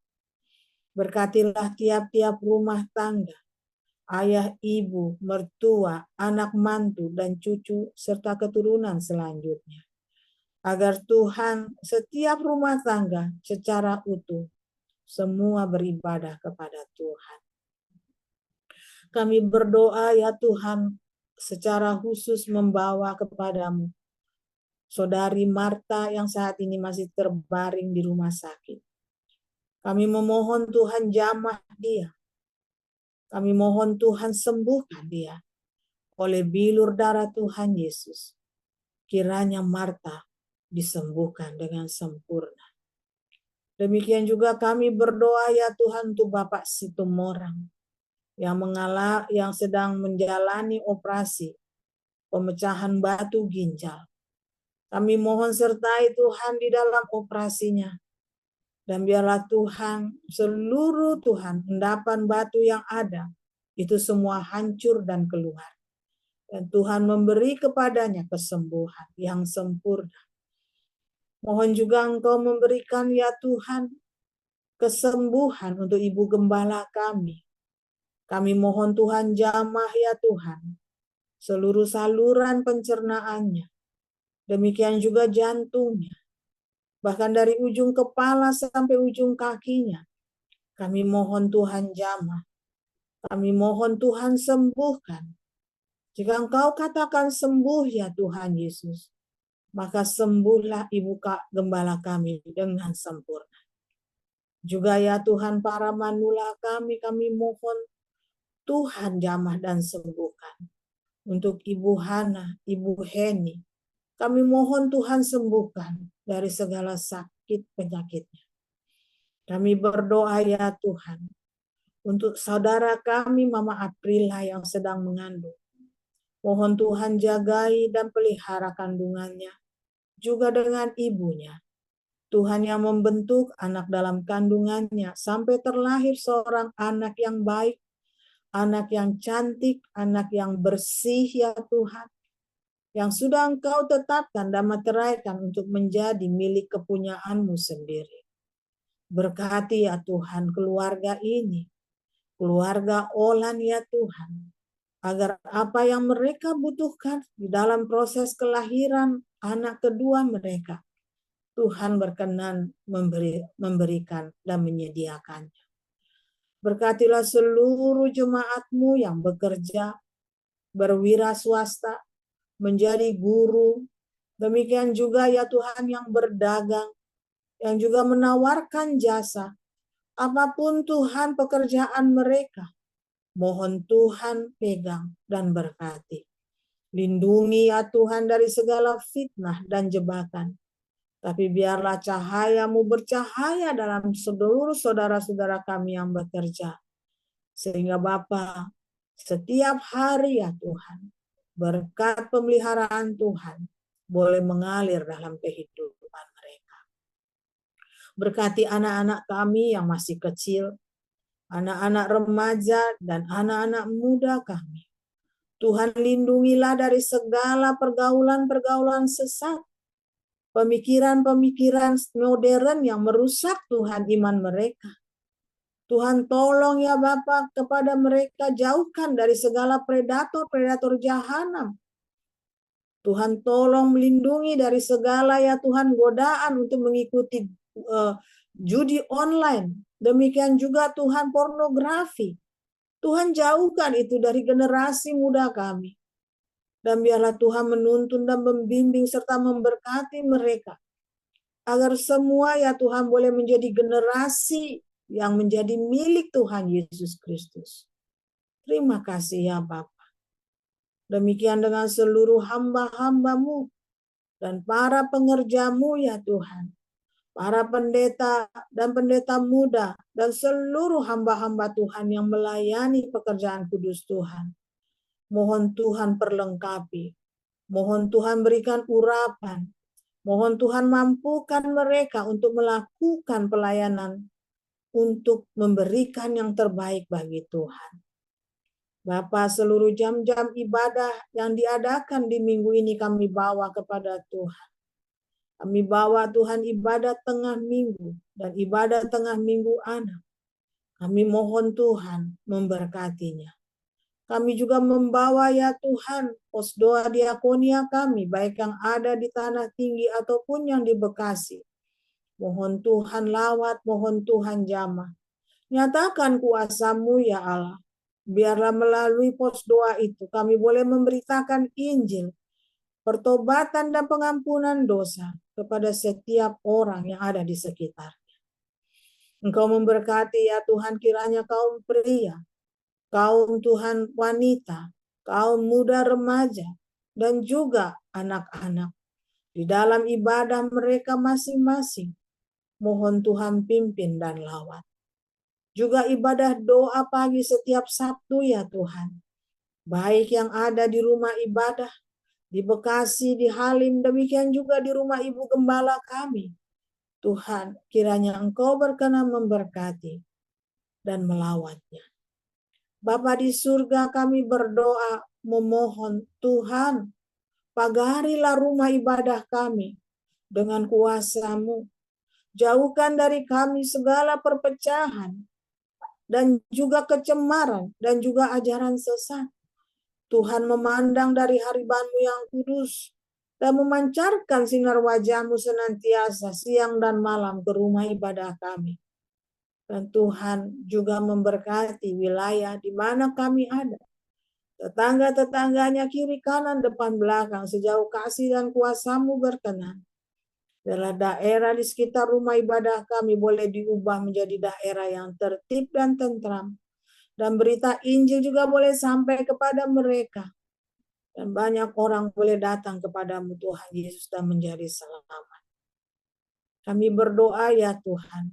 Berkatilah tiap-tiap rumah tangga, ayah, ibu, mertua, anak mantu, dan cucu, serta keturunan selanjutnya. Agar Tuhan setiap rumah tangga secara utuh semua beribadah kepada Tuhan. Kami berdoa ya Tuhan secara khusus membawa kepadamu saudari Marta yang saat ini masih terbaring di rumah sakit. Kami memohon Tuhan jamah dia. Kami mohon Tuhan sembuhkan dia oleh bilur darah Tuhan Yesus. Kiranya Marta disembuhkan dengan sempurna. Demikian juga kami berdoa ya Tuhan untuk Bapak Situmorang yang sedang menjalani operasi pemecahan batu ginjal. Kami mohon sertai Tuhan di dalam operasinya. Dan biarlah Tuhan, seluruh Tuhan, endapan batu yang ada, itu semua hancur dan keluar. Dan Tuhan memberi kepadanya kesembuhan yang sempurna. Mohon juga Engkau memberikan ya Tuhan, kesembuhan untuk Ibu Gembala kami. Kami mohon Tuhan jamah ya Tuhan, seluruh saluran pencernaannya. Demikian juga jantungnya. Bahkan dari ujung kepala sampai ujung kakinya. Kami mohon Tuhan jamah. Kami mohon Tuhan sembuhkan. Jika Engkau katakan sembuh ya Tuhan Yesus, maka sembuhlah Ibu Gembala kami dengan sempurna. Juga ya Tuhan para manula kami mohon Tuhan jamah dan sembuhkan. Untuk Ibu Hana, Ibu Heni, kami mohon Tuhan sembuhkan dari segala sakit penyakitnya. Kami berdoa ya Tuhan untuk saudara kami Mama Aprila yang sedang mengandung. Mohon Tuhan jagai dan pelihara kandungannya juga dengan ibunya. Tuhan yang membentuk anak dalam kandungannya sampai terlahir seorang anak yang baik, anak yang cantik, anak yang bersih ya Tuhan. Yang sudah Engkau tetapkan dan materaikan untuk menjadi milik kepunyaanmu sendiri. Berkati ya Tuhan keluarga ini, keluarga Olan ya Tuhan, agar apa yang mereka butuhkan di dalam proses kelahiran anak kedua mereka, Tuhan berkenan memberikan dan menyediakannya. Berkatilah seluruh jemaat-Mu yang bekerja, berwira swasta, menjadi guru, demikian juga ya Tuhan yang berdagang, yang juga menawarkan jasa, apapun Tuhan pekerjaan mereka, mohon Tuhan pegang dan berkati. Lindungi ya Tuhan dari segala fitnah dan jebakan, tapi biarlah cahaya-Mu bercahaya dalam seluruh saudara-saudara kami yang bekerja, sehingga Bapa setiap hari ya Tuhan, berkat pemeliharaan Tuhan boleh mengalir dalam kehidupan mereka. Berkati anak-anak kami yang masih kecil, anak-anak remaja, dan anak-anak muda kami. Tuhan lindungilah dari segala pergaulan-pergaulan sesat, pemikiran-pemikiran modern yang merusak Tuhan iman mereka. Tuhan tolong ya Bapa kepada mereka, jauhkan dari segala predator-predator jahanam. Tuhan tolong melindungi dari segala ya Tuhan godaan untuk mengikuti judi online. Demikian juga Tuhan pornografi. Tuhan jauhkan itu dari generasi muda kami. Dan biarlah Tuhan menuntun dan membimbing serta memberkati mereka. Agar semua ya Tuhan boleh menjadi generasi yang menjadi milik Tuhan Yesus Kristus. Terima kasih ya Bapa. Demikian dengan seluruh hamba-hamba-Mu dan para pengerja-Mu ya Tuhan. Para pendeta dan pendeta muda dan seluruh hamba-hamba Tuhan yang melayani pekerjaan kudus Tuhan. Mohon Tuhan perlengkapi. Mohon Tuhan berikan urapan. Mohon Tuhan mampukan mereka untuk melakukan pelayanan, untuk memberikan yang terbaik bagi Tuhan. Bapa, seluruh jam-jam ibadah yang diadakan di minggu ini kami bawa kepada Tuhan. Kami bawa Tuhan ibadah tengah minggu dan ibadah tengah minggu anak. Kami mohon Tuhan memberkatinya. Kami juga membawa ya Tuhan pos doa diakonia kami, baik yang ada di Tanah Tinggi ataupun yang di Bekasi. Mohon Tuhan lawat, mohon Tuhan jamah. Nyatakan kuasa-Mu ya Allah. Biarlah melalui pos doa itu kami boleh memberitakan Injil, pertobatan dan pengampunan dosa kepada setiap orang yang ada di sekitarnya. Engkau memberkati ya Tuhan kiranya kaum pria, kaum Tuhan wanita, kaum muda remaja, dan juga anak-anak. Di dalam ibadah mereka masing-masing, mohon Tuhan pimpin dan lawat. Juga ibadah doa pagi setiap Sabtu ya Tuhan. Baik yang ada di rumah ibadah, di Bekasi, di Halim, demikian juga di rumah Ibu Gembala kami. Tuhan, kiranya Engkau berkenan memberkati dan melawatnya. Bapa di surga, kami berdoa memohon Tuhan, pagarilah rumah ibadah kami dengan kuasa-Mu. Jauhkan dari kami segala perpecahan dan juga kecemaran dan juga ajaran sesat. Tuhan memandang dari hariban-Mu yang kudus dan memancarkan sinar wajah-Mu senantiasa siang dan malam ke rumah ibadah kami. Dan Tuhan juga memberkati wilayah di mana kami ada. Tetangga-tetangganya kiri kanan depan belakang sejauh kasih dan kuasa-Mu berkenan. Biarlah daerah di sekitar rumah ibadah kami boleh diubah menjadi daerah yang tertib dan tentram. Dan berita Injil juga boleh sampai kepada mereka. Dan banyak orang boleh datang kepadamu Tuhan Yesus dan menjadi selamat. Kami berdoa ya Tuhan.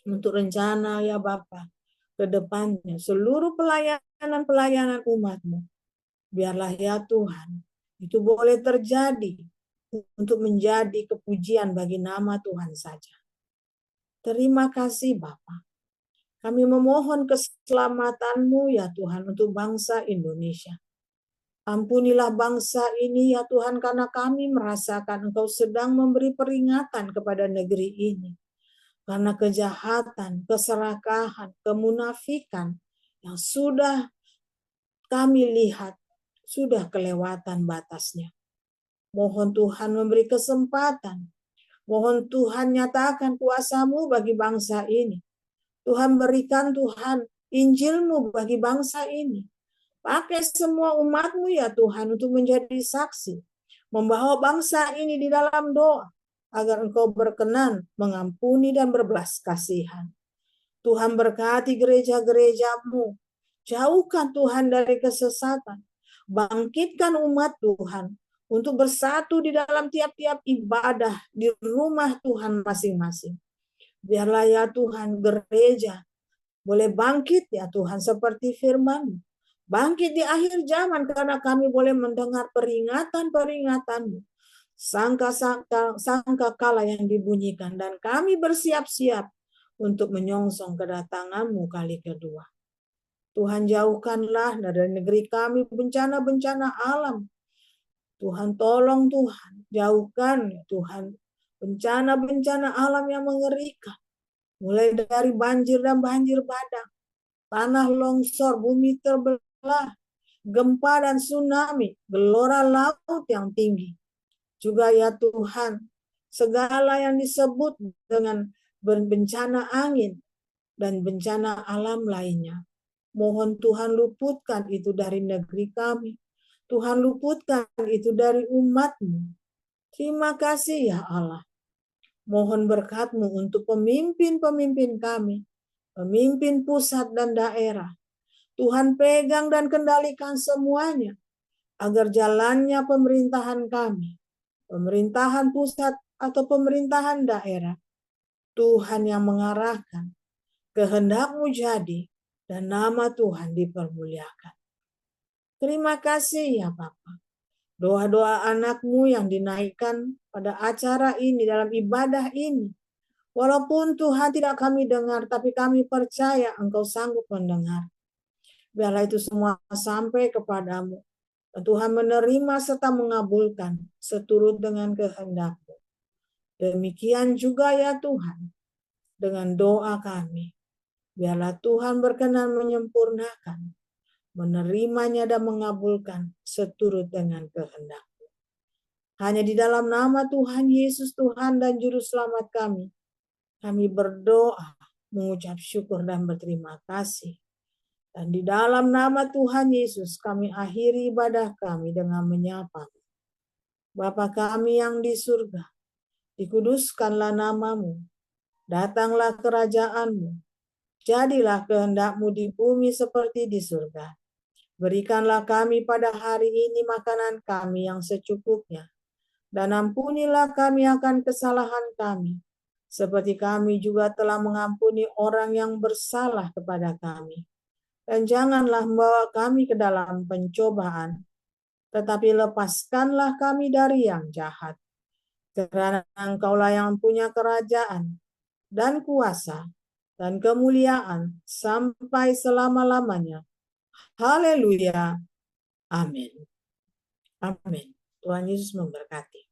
Untuk rencana ya Bapa ke depannya. Seluruh pelayanan umat-Mu. Biarlah ya Tuhan. Itu boleh terjadi. Untuk menjadi kepujian bagi nama Tuhan saja. Terima kasih Bapa. Kami memohon keselamatan-Mu ya Tuhan untuk bangsa Indonesia. Ampunilah bangsa ini ya Tuhan karena kami merasakan Engkau sedang memberi peringatan kepada negeri ini. Karena kejahatan, keserakahan, kemunafikan yang sudah kami lihat sudah kelewatan batasnya. Mohon Tuhan memberi kesempatan. Mohon Tuhan nyatakan kuasa-Mu bagi bangsa ini. Tuhan berikan Tuhan Injil-Mu bagi bangsa ini. Pakai semua umat-Mu ya Tuhan untuk menjadi saksi. Membawa bangsa ini di dalam doa. Agar Engkau berkenan mengampuni dan berbelas kasihan. Tuhan berkati gereja-gereja-Mu. Jauhkan Tuhan dari kesesatan. Bangkitkan umat Tuhan. Untuk bersatu di dalam tiap-tiap ibadah di rumah Tuhan masing-masing. Biarlah ya Tuhan gereja boleh bangkit ya Tuhan seperti firman-Mu. Bangkit di akhir zaman karena kami boleh mendengar peringatan-peringatan-Mu. sangkakala yang dibunyikan, dan kami bersiap-siap untuk menyongsong kedatangan-Mu kali kedua. Tuhan, jauhkanlah dari negeri kami bencana-bencana alam. Tuhan, tolong Tuhan, jauhkan Tuhan bencana-bencana alam yang mengerikan. Mulai dari banjir dan banjir bandang, tanah longsor, bumi terbelah, gempa dan tsunami, gelora laut yang tinggi. Juga ya Tuhan, segala yang disebut dengan bencana angin dan bencana alam lainnya. Mohon Tuhan luputkan itu dari negeri kami. Tuhan luputkan itu dari umat-Mu. Terima kasih ya Allah. Mohon berkat-Mu untuk pemimpin-pemimpin kami, pemimpin pusat dan daerah. Tuhan pegang dan kendalikan semuanya, agar jalannya pemerintahan kami, pemerintahan pusat atau pemerintahan daerah, Tuhan yang mengarahkan, kehendak-Mu jadi, dan nama Tuhan dipermuliakan. Terima kasih ya Bapa. Doa-doa anak-Mu yang dinaikkan pada acara ini, dalam ibadah ini, walaupun Tuhan tidak kami dengar, tapi kami percaya Engkau sanggup mendengar. Biarlah itu semua sampai kepadamu. Dan Tuhan menerima serta mengabulkan seturut dengan kehendak-Mu. Demikian juga ya Tuhan, dengan doa kami. Biarlah Tuhan berkenan menyempurnakan, menerimanya dan mengabulkan seturut dengan kehendak. Hanya di dalam nama Tuhan Yesus, Tuhan dan Juru Selamat kami berdoa, mengucap syukur dan berterima kasih. Dan di dalam nama Tuhan Yesus, kami akhiri ibadah kami dengan menyapa. Bapa kami yang di surga, dikuduskanlah nama-Mu, datanglah kerajaan-Mu, jadilah kehendak-Mu di bumi seperti di surga. Berikanlah kami pada hari ini makanan kami yang secukupnya, dan ampunilah kami akan kesalahan kami, seperti kami juga telah mengampuni orang yang bersalah kepada kami. Dan janganlah membawa kami ke dalam pencobaan, tetapi lepaskanlah kami dari yang jahat. Karena Engkaulah yang punya kerajaan, dan kuasa, dan kemuliaan, sampai selama-lamanya. Haleluya. Amin. Amin. Tuhan Yesus memberkati.